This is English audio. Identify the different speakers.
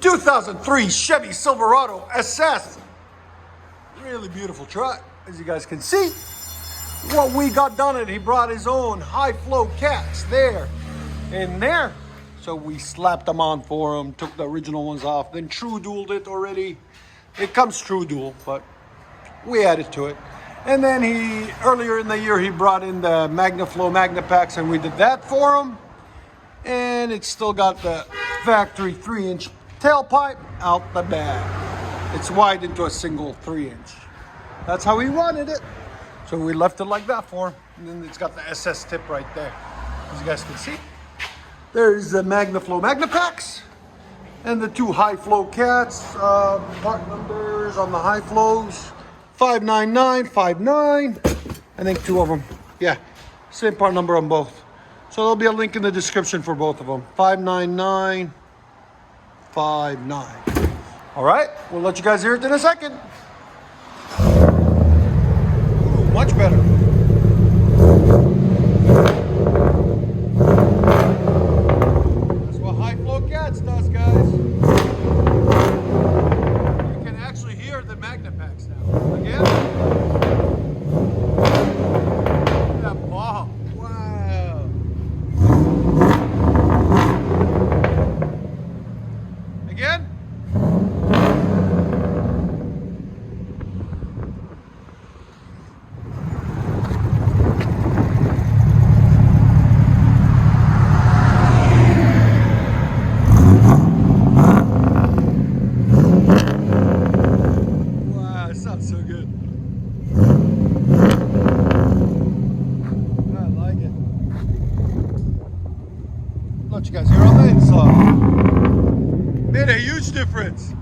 Speaker 1: 2003 Chevy Silverado SS. Really beautiful truck, as you guys can see. What we got done it, he brought his own high flow cats there and there. So we slapped them on for him, took the original ones off, then true dualed it already. It comes true dual, but we added to it. And then earlier in the year, he brought in the MAGNAFLOW MAGNAPACKs, and we did that for him. And it's still got the factory 3-inch tailpipe out the back. It's wide into a single 3-inch. That's how he wanted it. So we left it like that for him. And then it's got the SS tip right there, as you guys can see. There's the MAGNAFLOW MAGNAPACKs and the two high flow cats. Part numbers on the high flows: 59959. I think two of them. Yeah, same part number on both. So there'll be a link in the description for both of them. 59959. All right, we'll let you guys hear it in a second. Ooh, much better. That's what high flow cats does, guys. You can actually hear the MAGNAPACKs now. Again. That ball. Wow. Again. Wow, it sounds so good. I like it. Let you guys hear on the inside. Made a huge difference.